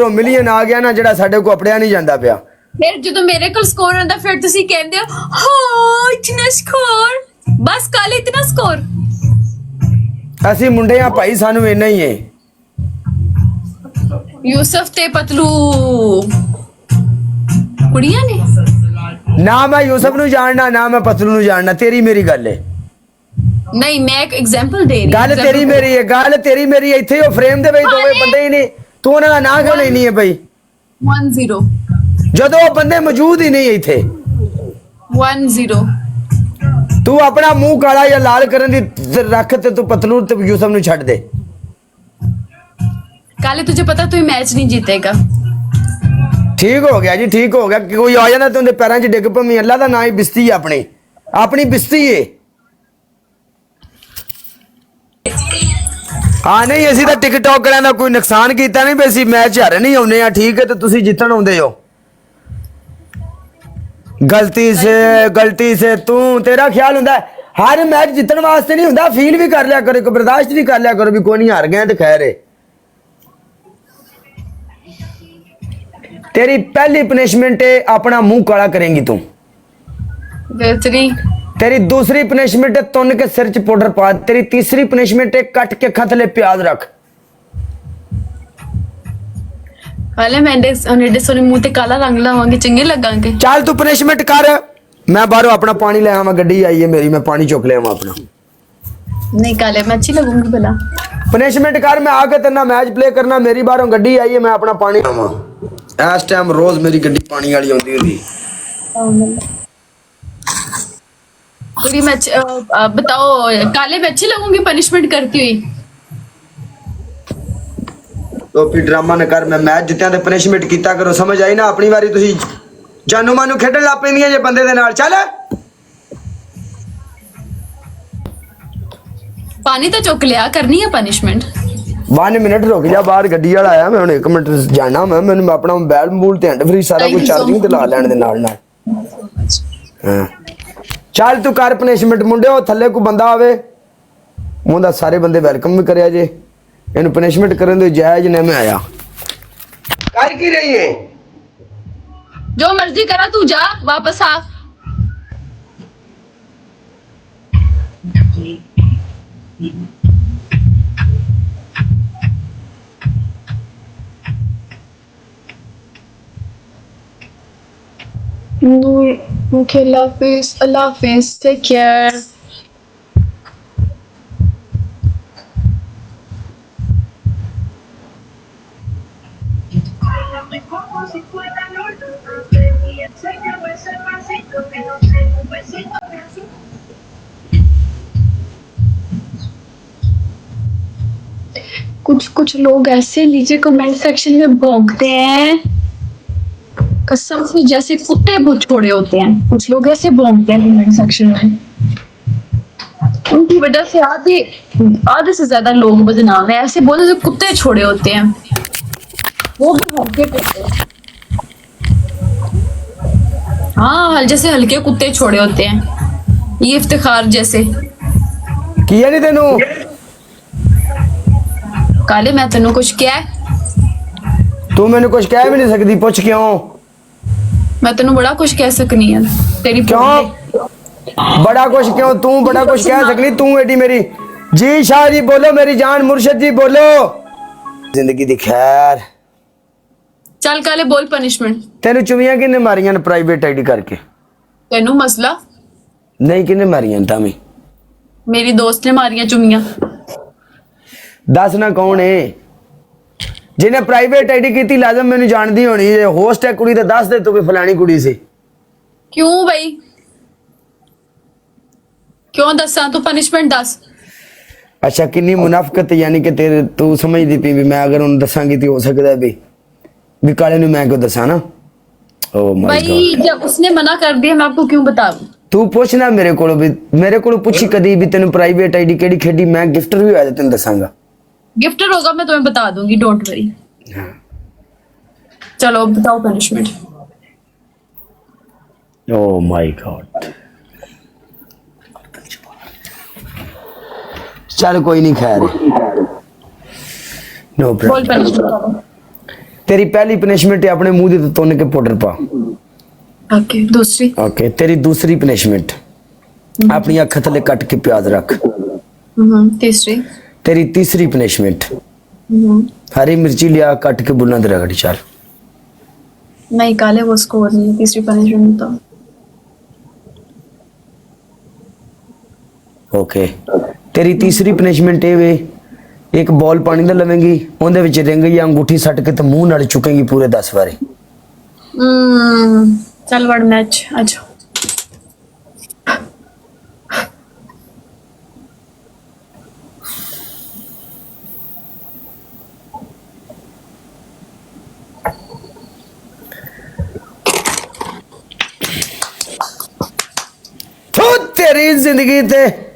Million ਆ ਗਿਆ ਨਾ ਜਿਹੜਾ ਸਾਡੇ ਕੋ ਅਪੜਿਆ ਨਹੀਂ ਜਾਂਦਾ ਪਿਆ। ਫਿਰ ਜਦੋਂ ਮੇਰੇ ਕੋਲ ਸਕੋਰ ਆਉਂਦਾ ਫਿਰ ਤੁਸੀਂ ਕਹਿੰਦੇ ਹੋ ਹਾਂ ਇਤਨਾ ਸਕੋਰ, ਬਸ ਕੱਲ ਇਤਨਾ ਸਕੋਰ। ਅਸੀਂ ਮੁੰਡੇ ਆ ਭਾਈ, ਸਾਨੂੰ ਇੰਨਾ ਹੀ ਹੈ। ਯੂਸਫ ਤੇ ਪਤਲੂ ਕੁੜੀਆਂ ਨੇ ਨਾ ਮੈਂ ਯੂਸਫ ਨੂੰ ਜਾਣਨਾ ਨਾ ਮੈਂ ਪਤਲੂ ਨੂੰ ਜਾਣਨਾ, ਤੇਰੀ ਮੇਰੀ ਗੱਲ ਹੈ। ਨਹੀਂ ਮੈਂ ਇੱਕ ਐਗਜ਼ਾਮਪਲ ਦੇ ਰਹੀ ਗੱਲ ਤੇਰੀ ਮੇਰੀ ਹੈ, ਗੱਲ ਤੇਰੀ ਮੇਰੀ ਇੱਥੇ ਉਹ ਫਰੇਮ ਦੇ ਵਿੱਚ ਦੋਵੇਂ ਬੰਦੇ ਹੀ ਨੇ, ਤੂੰ ਉਹਨਾਂ ਦਾ ਨਾਂ ਕਿਉਂ ਲੈਣੀ ਹੈ ਭਾਈ 10 ਜਦੋਂ ਉਹ ਬੰਦੇ ਮੌਜੂਦ ਹੀ ਨਹੀਂ ਇੱਥੇ। 10 ਤੂੰ ਆਪਣਾ ਮੂੰਹ ਕਾਲਾ ਜਾਂ ਲਾਲ ਕਰਨ ਦੀ ਰੱਖ ਤੇ ਤੂੰ ਪਤਲੂ ਤੇ ਯੂਸਫ ਨੂੰ ਛੱਡ ਦੇ। काले तुझे पता तू मैच नहीं जीतेगा। ठीक हो गया जी, ठीक हो गया। कोई आ जाना तो पैरों च डिग पवी, अल्लाह का ना ही बिस्ती है, अपनी अपनी बिस्ती है। हाँ नहीं असी तो टिकटॉक करें का कोई नुकसान किया नहीं, भी असी मैच हारे नहीं आने, ठीक है, तो तुसी जितन आते हो। गलती से तू तेरा ख्याल होंदा है हर मैच जितन वास्ते नहीं होंदा, फील भी कर लिया करो, बर्दाश्त भी कर लिया करो भी कोई नहीं हार गए तो खैर है। तेरी पहली पनिशमेंट है अपना मुंह काला करेंगी तू। तेरी दूसरी पनिशमेंट है तुन के सिर च पाउडर पा। तेरी तीसरी पनिशमेंट है कट के खतले प्याज रख। काले मैं सोने मुंह ते काला रंग लावांगे, चंगे लगांगे। चल तू पनिशमेंट कर, मैं बाहरों अपना पानी ले आवा, गड्डी आई है मेरी, मैं पानी चुक ले आवा अपना। नहीं काले मैं अच्छी लगूंगी भला। पनिशमेंट कर, मैं आके तेरा मैच प्ले करना, मेरी बाहरों गड्डी आई है, मैं अपना पानी आवा। इस टाइम रोज मेरी गड्डी पानी वाली आती होती। पूरी मैच बताओ काले मैं अच्छी लगूंगी पनिशमेंट करती हुई? तो फिर ड्रामा न कर, मैं मैच जित्तिया ते पनिशमेंट कीता करो, समझ आई ना? अपनी वारी तुसी जानू मानू खेडन लग पैंदियां जे बंदे दे नाल। चल पानी तो चुक लिया, करनी है पनिशमेंट। 1 मिनट रुक जा, बाहर गड्डी वाला आया, मैं 1 मिनट जाना, मैं अपना मोबाइल मूल ते हैंड फ्री सारा कुछ चार्जिंग ते ला लैण दे नाल नाल। हां चल तू कर पनिशमेंट। मुंडे ओ थल्ले को बंदा आवे ओंदा सारे बंदे वेलकम भी करया जे, इन्हू पनिशमेंट करन दे जायज ने। मैं आया कर की रही है, जो मर्जी करा तू, जा वापस आ। Okay, Allah Hafiz, take care. कुछ लोग ऐसे नीचे कमेंट सेक्शन में भौंकते हैं कसम से जैसे कुत्ते छोड़े होते हैं। कुछ लोग ऐसे भौंकते हैं कमेंट सेक्शन में, उनकी वजह से आधे से ज्यादा लोग बदनाम है। ऐसे बोले जो कुत्ते छोड़े होते हैं, वो भी भौंके करते हैं। हाँ जैसे हल्के कुत्ते छोड़े होते हैं, ये इफ्तिखार जैसे। किया नहीं तेनू काले मैं तेनू कुछ क्या है? तू मैंने कुछ कह भी नहीं सकती, पूछ क्यों? मैं तेनू बड़ा कुछ कह सकनी है तेरी। क्यों बड़ा कुछ क्यों? तू बड़ा कुछ कह सकनी, तू एडी मेरी। जी शाह जी बोलो, मेरी जान मुर्शद जी बोलो। जिंदगी दी खैर। चल काले बोल पनिशमेंट। तेनू चुमियां किन्ने मारियां ने प्राइवेट आईडी करके? तेनू मसला नहीं, किन्ने मारियां तामी? मेरी दोस्त ने मारियां चुमियां। दस ना कौन है जिन्हें प्राइवेट आईडी की? लाजम मैनू जानदी होनी है, होस्ट है कुड़ी, तो दस दे तू भी फलानी कुड़ी सी। क्यों भाई क्यों दसा? तू पनिशमेंट दस। अच्छा किन्नी मुनाफकत, यानी कि तेरे तू समझदी पी भी मैं अगर उन्हें दसांगी तो हो सकता है भी काले नू मैं क्यों दसा ना? ओ माय भाई गॉड, जब उसने मना कर दिया मैं आपको क्यों बताऊं? तू पूछना मेरे को भी, मेरे को पूछी कदी भी तेन प्राइवेट आईडी केड़ी खेडी, मैं गिफ्टर भी होया तेन दसांगा। गिफ्टर होगा मैं तुम्हें बता दूंगी, डोंट वरी। चलो बताओ पनिशमेंट। ओ माय गॉड, चल कोई नहीं, खैर नो बोल प्रॉब्लम। पनिशमेंट। तेरी पहली पनिशमेंट है अपने मुंह दे तोड़ के पाउडर पा। ओके दूसरी। ओके तेरी दूसरी पनिशमेंट अपनी अख थले कट के प्याज रख। तीसरी। तेरी तीसरी पनिशमेंट हरी मिर्ची लिया कट के बुलंद रगड़ चल। नहीं काले वो स्कोर नहीं है तीसरी पनिशमेंट तो। ओके तेरी तीसरी पनिशमेंट ये वे एक बॉल पानी दा लवेंगी ओंदे विच रिंग या अंगूठी सट के ते मुंह नाल चुकेंगी पूरे 10 बारी। चल वर्ड मैच अच्छा। तेरी जिंदगी ते